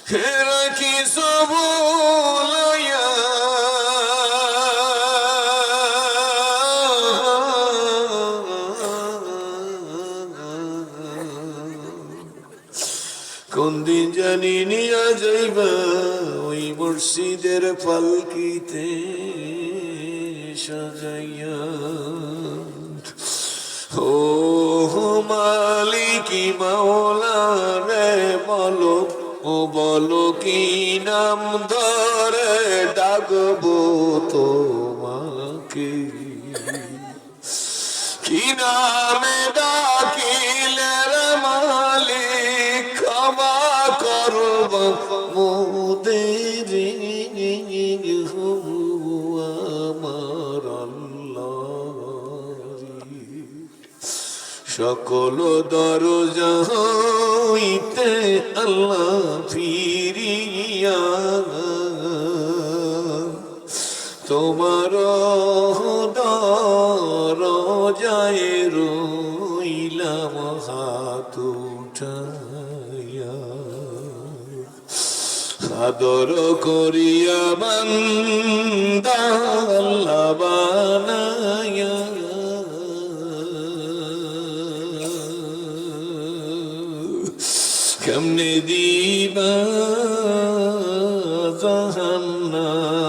রাখি সবুলাইয়া কোন দিন জানি নিয়া যাইবা ওই মুর্শিদের পালকিতে সাজাইয়া। ও মালিকি মাওলা রে বলো, ও বলো কি নাম ধরে ডাকবো তোমাকে, কি নামে ডাকিলে রে মালিক ক্ষমা করব মোদের আমার আল্লাহ। সকল দরজা হইতে আল্লাহ ফিরিয়া তোমার দরজায় রইলাম হাত উঠাইয়া। আদর করিয়া বান্দা আল্লাহ বানাইয়া, কেমনে দিবা জাহান্নামে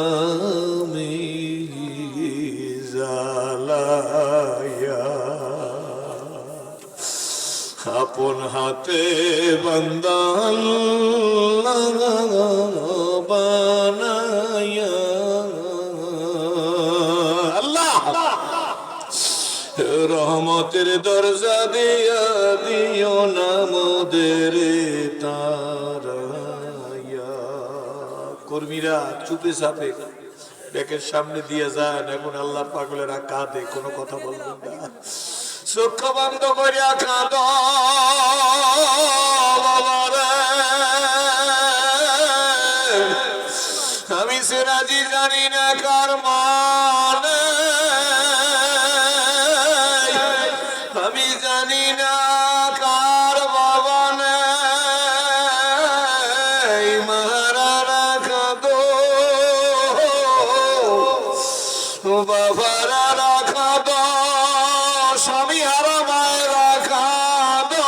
জ্বালায়া। আপন হাতে বান্দা আল্লাহ বানায়া। আল্লাহ রহমতের দরজা দিয়া দিও না মোদের তারায়া। কর্মীরা চুপে চাপে ব্যাকের সামনে দিয়ে যায়, এখন আল্লাহর পাগলেরা কাঁদে, কোনো কথা বলবেন না, চোখ বন্ধ করিয়া কাঁদ বাবারে। আমি সে রাজি জানি না কার মানে, আমি জানি না কার বাবা নেই, মারারা কাঁদো বাবারা কাঁদো, স্বামী হারা মায়েরা কাঁদো,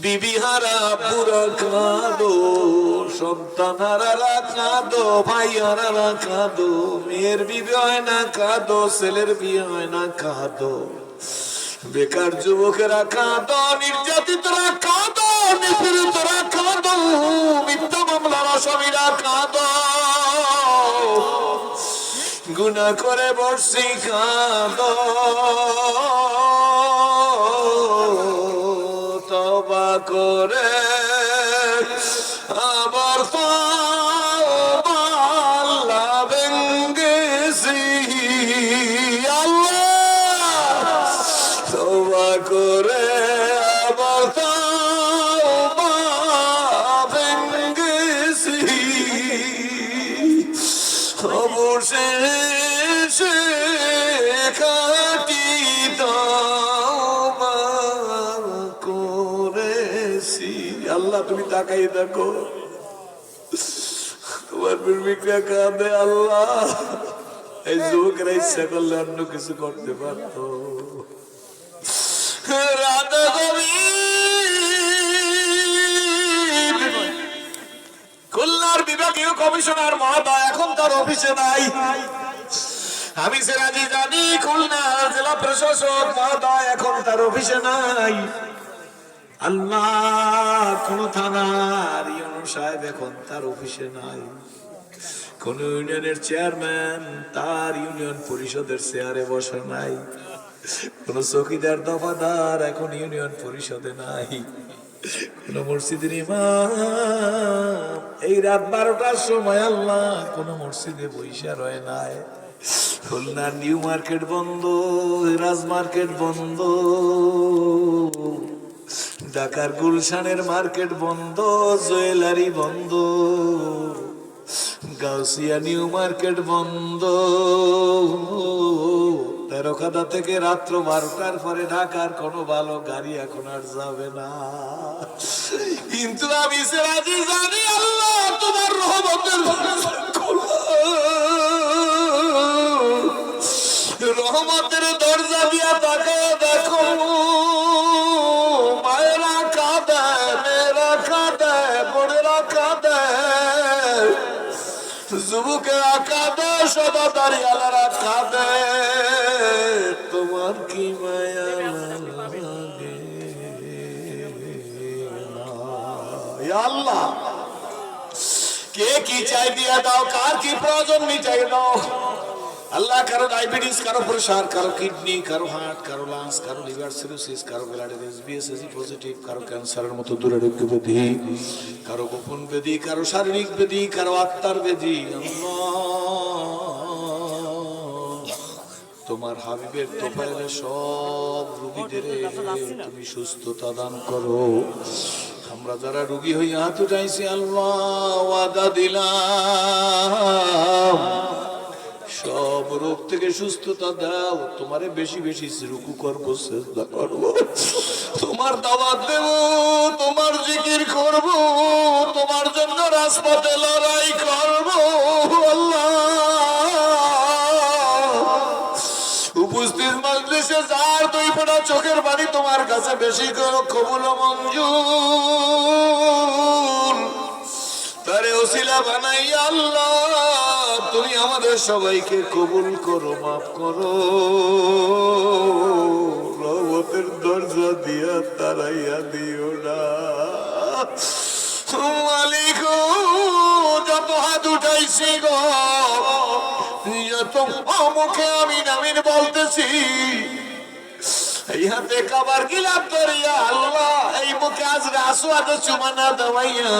বিবি হারা পুরা কাঁদো, সন্তান হারারা কাঁদো, ভাই হারারা কাঁদো, মেয়ের বিয়ে হয় না কাঁদো, ছেলের বিয়ে হয় না কাঁদো, বেকার যুবকেরা কাঁদো, নির্যাতিতরা কাঁদো, নিপীড়িতরা কাঁদো, মিথ্যা মামলার আসামিরা কাঁদো, গুনাহ করে বসছি কাঁদো, তওবা করে আবার তওবা আল্লাহ ভেঙ্গেছি। আল্লাহ তওবা করে আবার তওবা ভেঙ্গেছি, অবশেষে খাঁটি তওবা করেছি। আল্লাহ তুমি তাকাই দেখো, তোমার প্রেমিকরা কাঁদে। আল্লাহ এই যুবকেরা ইচ্ছা করলে অন্য কিছু করতে পারত। রাধা খুলনার বিভাগীয় কমিশনার মহোদয় এখন তার অফিসে নাই। আমি সে রাজি জানি খুলনা জেলা প্রশাসক মহোদয় এখন তার অফিসে নাই। আল্লাহ কোন থানার ইউনো সাহেব এখন তার অফিসে নাই। কোন ইউনিয়নের চেয়ারম্যান তার ইউনিয়ন পরিষদের চেয়ারে বসে নাই। কোন চৌকিদার দফাদার এখন ইউনিয়ন পরিষদে নাই। কোন মসজিদের ইমাম এই রাত 12টার সময় আল্লাহ কোন মসজিদে বৈশা রয় নাই। খুলনার নিউ মার্কেট বন্ধ, রাজ মার্কেট বন্ধ, ঢাকার গুলশানের মার্কেট বন্ধ, জুয়েলারি বন্ধ, গাউসিয়া নিউ মার্কেট বন্ধ, তেরোখাদা থেকে রাত্র 12টার পরে ঢাকার কোনো ভালো গাড়ি এখন আর যাবে না। কিন্তু আমি সিরাজি জানি আল্লাহ তোমার রহমতের রহমতের দরজা দিয়া তাকায় দেখো, মায়েরা কাঁদায়, মেয়েরা কাঁদায়, বোনেরা কাঁদায়, যুবকেরা কাঁদে, সবাদারি আলারা কাঁদে, তোমার কি মায়া লাগে না? আল্লাহ কে কি চাই দিয়া দাও, কার কি প্রয়োজন মিটাই দাও আল্লাহ। কারো ডায়াবেটিস, কারো প্রেসার, কারো কিডনি, কারো হার্ট, কারো লাংস, কারো লিভার সিরোসিস, কারো ব্লাডের এসবিএসএসি পজিটিভ, কারো ক্যান্সারের মতো দুরারোগ্য ব্যাধি, কারো গোপন ব্যাধি, কারো শারীরিক ব্যাধি, কারো আত্মার ব্যাধি। তোমার হাবিবের তোফায়েলে সব রোগীদের তুমি সুস্থতা দান করো। আমরা যারা রোগী হইয়া হাত উঠাইছি আল্লাহ ওয়াদা দিলাম সব রোগ থেকে সুস্থতা দাও। তোমারে বেশি বেশি রুকু করবো, সেজদা করবো, তোমার দাওয়াত দেব, তোমার জিকির করব, তোমার জন্য রাজপথে লড়াই করব আল্লাহ। উপস্থিত মজলিসে যার 2 ফোঁটা চোখের পানি তোমার কাছে বেশি করো কবুল মঞ্জুর, তারে ওসিলা বানাইয়া আল্লাহ তুমি আমাদের সবাইকে কবুল করো, মাফ করো, রহমতের দরজা দিয়া তারাইয়া দিও না মালিক। যত হাত উঠাইছি গো, যত মুখে আমিন আমিন বলতেছি, এই হাতে কাবার গিলাপ ধরিয়া আল্লাহ, এই মুখে আজ রাসওয়াদ চুমানা দেওয়াইয়া,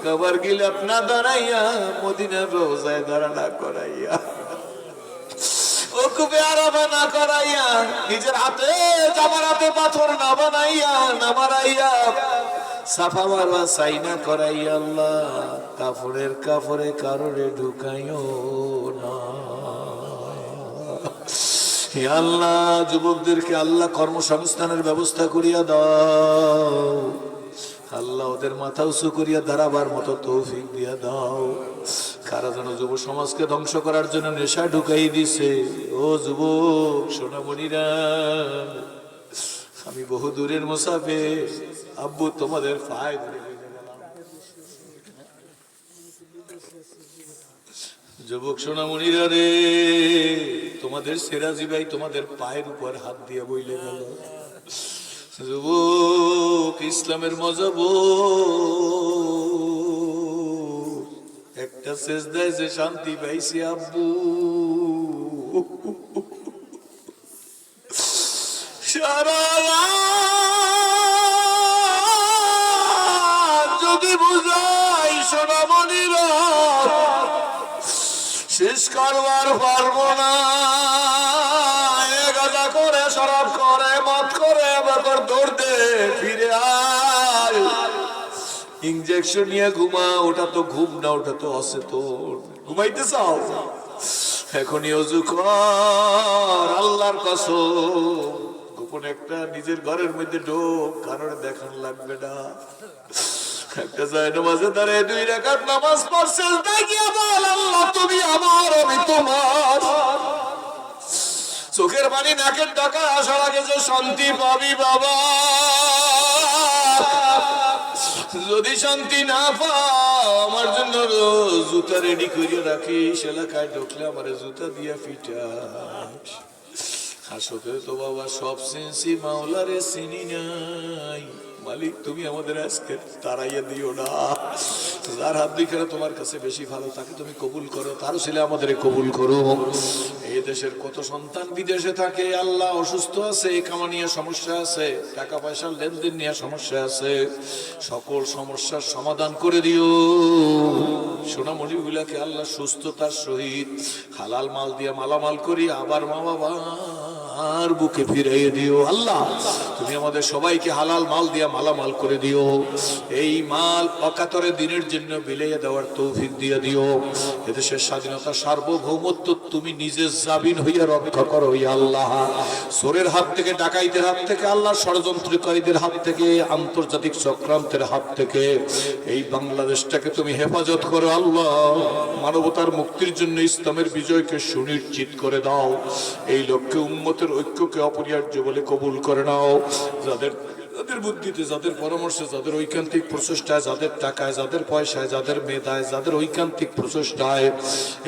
কাবার গিলাপ না দাঁড়াইয়া, মদিনার রোজায় দাঁড়ানা করাইয়া, ওকুবে আরামে না করাইয়া, নিজের হাতে জামার হাতে পাথর না বানাইয়া, না মারাইয়া, সাফা মারবা সাইনা করাইয়া আল্লাহ, কাফরের কাফরে কারোরে ঢুকাইও না আল্লাহ। যুবকদেরকে আল্লাহ কর্মসংস্থানের ব্যবস্থা করিয়া দাও আল্লাহ, ওদের মাথা উঁচু করিয়া দাঁড়াবার মতো তৌফিক দিয়া দাও। কারা যেন যুব সমাজকে ধ্বংস করার জন্য নেশা ঢুকাই দিছে, ও যুবক সোনামণিরা, আমি বহু দূরের মুসাফির, আব্বু তোমাদের পায়ে ধরে যুবক সোনামণিরা রে, তোমাদের সেরাজি ভাই তোমাদের পায়ের উপর হাত দিয়া বইলে গেল। যুবক ইসলামের মজা একটা সেজদায় যে শান্তি পাইছি আব্বু, সারা যদি বুঝাই সোনামণিরা শেষ করবার পারবো না। গাঁজা করে, শরাব করে, মদ করে, আবার দৌড়তে ফিরে আয়, ইনজেকশন নিয়ে ঘুমা, ওটা তো ঘুম না, ওটা তো অচেতন। ঘুমাইতে চাও? এখনই অজু কর, আল্লাহর কসম, গোপন একটা নিজের ঘরের মধ্যে ঢোক, কারণ দেখান লাগবে না। একটা নামাজে দাঁড়িয়ে 2 রাকাত নামাজ পড়ছে, দেখিয়া বল আল্লাহ তুমি আমার, আমি তোমার। চোখের পানি নাকের টাকা আসার আগে যে শান্তি পাবি বাবা, যদি শান্তি না পাও আমার জন্য জুতা রেডি করে রাখিস, এলাকায় ঢুকলে আমার জুতা দিয়া ফিটাস। হাসতে তো বাবা সব চিনছি, মাওলারে চিনি নাই। মালিক তুমি আমাদের আজকে তাড়াইয়া দিও না। যার হাত দুইখানে তোমার কাছে বেশি ভালো, তাকে তুমি কবুল করো, তারও ছেলে আমাদের কবুল করো। এই দেশের কত সন্তান বিদেশে থাকে আল্লাহ, অসুস্থ আছে, কামা নিয়ে সমস্যা আছে, টাকা পয়সার লেনদেন নিয়ে সমস্যা আছে, সকল সমস্যার সমাধান করে দিও। সোনামণি গুলাকে আল্লাহ সুস্থতার সহিত হালাল মাল দিয়ে মালামাল করি, আবার মা বাবা সোনার বুকে ফিরিয়ে দিও আল্লাহ। তুমি আমাদের সবাইকে হালাল মাল দিয়া মালামাল করে দিও। এই মাল অকাতরে দিনের জন্য বিলিয়ে দেওয়ার তৌফিক দিয়ে দিও। এদেশের স্বাধীনতা সার্বভৌমত্ব তুমি নিজে জামিন হইয়া রক্ষা করো ইয়া আল্লাহ। চোরের হাত থেকে, ডাকাইতের হাত থেকে, আল্লাহ ষড়যন্ত্রকারীদের হাত থেকে, আন্তর্জাতিক চক্রান্তের হাত থেকে এই বাংলাদেশটাকে তুমি হেফাজত করো আল্লাহ। মানবতার মুক্তির জন্য ইসলামের বিজয়কে সুনিশ্চিত করে দাও। এই লক্ষ্যে উম্মতের ঐক্যকে অপরিহার্য বলে কবুল করে নাও। যাদের বুদ্ধিতে, যাদের পরামর্শে, যাদের ঐকান্তিক প্রচেষ্টায়, যাদের টাকায়, যাদের পয়সায়, যাদের মেধায়, যাদের ঐকান্তিক প্রচেষ্টায়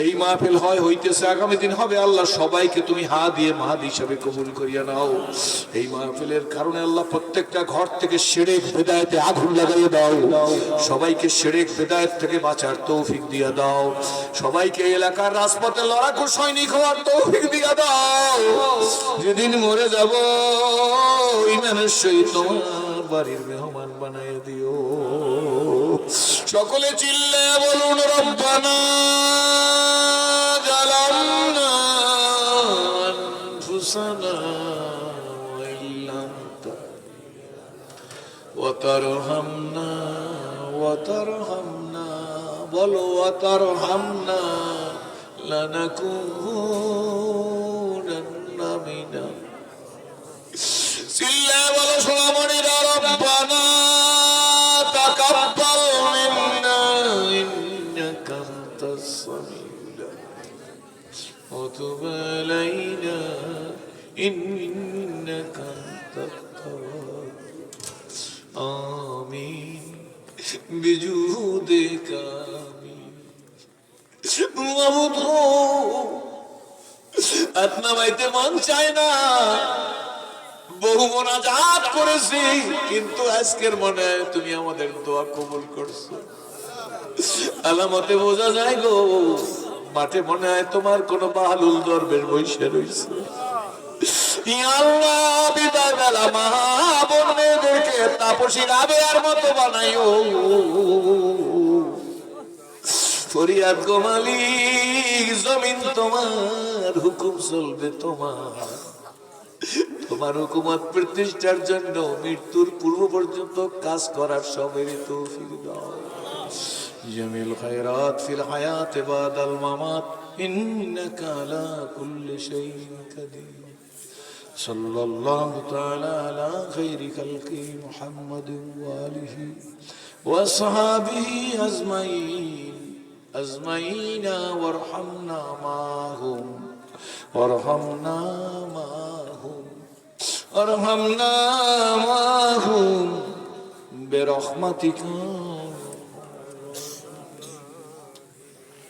এই মাহফিল হইতেছে, আগামী দিন হবে, আল্লাহ সবাইকে তুমি মাহাদি হিসাবে কবুল করিয়া নাও। এই মাহফিলের কারণে আল্লাহ প্রত্যেকটা ঘর থেকে শিরক বিদআতে আগুন লাগাইয়া দাও। সবাইকে শিরক বিদআত থেকে বাঁচার তৌফিক দিয়া দাও। সবাইকে এলাকার রাজপথে লড়াকু সৈনিক হওয়ার তৌফিক দিয়া দাও। যেদিন মরে যাব ইমানের সহিত তোমার বাড়ির মেহমান বানাইয়া দিও। সকলে চিল্লে বলুন রব্বানা জালামনা আনফুসানা ওয়া ইল্লাম ওয়া তারহামনা বলো ওয়া তারহামনা লানাকুনান্না মিনাল চিল্লা বলো সোনামণিরা রব্বানা তাকাব্বাল মিন্না ইন্নাকা আনতাস সামিউল ওয়া তুব আলাইনা ইন্নাকা আনতাত তাওয়াব আমিন বিজুদিকা আমিন। মাবুদ আপনা বাইতে মন চায় না, বহু মোনাজাত করেছি, কিন্তু আজকের মনে তুমি আমাদের দোয়া কবুল করছো। আলামতে বোঝা যায় গো, মাঠে মনে হয় তোমার কোন বাহালুল দরবেশ বসে রয়েছে। আল্লাহ বিদায় বেলা মা বোনেদেরকে তাপসী রাবেয়ার মতো বানাইও। ফরিয়াদ গো মালিক, জমিন তোমার, হুকুম চলবে তোমার। তোমার হুকুমত প্রতিষ্ঠার জন্য মৃত্যুর পূর্ব পর্যন্ত কাজ করার সবেরই তৌফিক দাও। জামিল খায়রাত ফিল হায়াত বাদাল মামাত ইন্নাকা আলা কুল্লি শাইইন কাদির। সাল্লাল্লাহু তাআলা আলা খায়রি খালকি মুহাম্মাদিন ওয়া আলিহি ওয়া সাহাবিহি আজমাইন ওয়ারহামনা মাহুম وارحمنا معهم برحمتك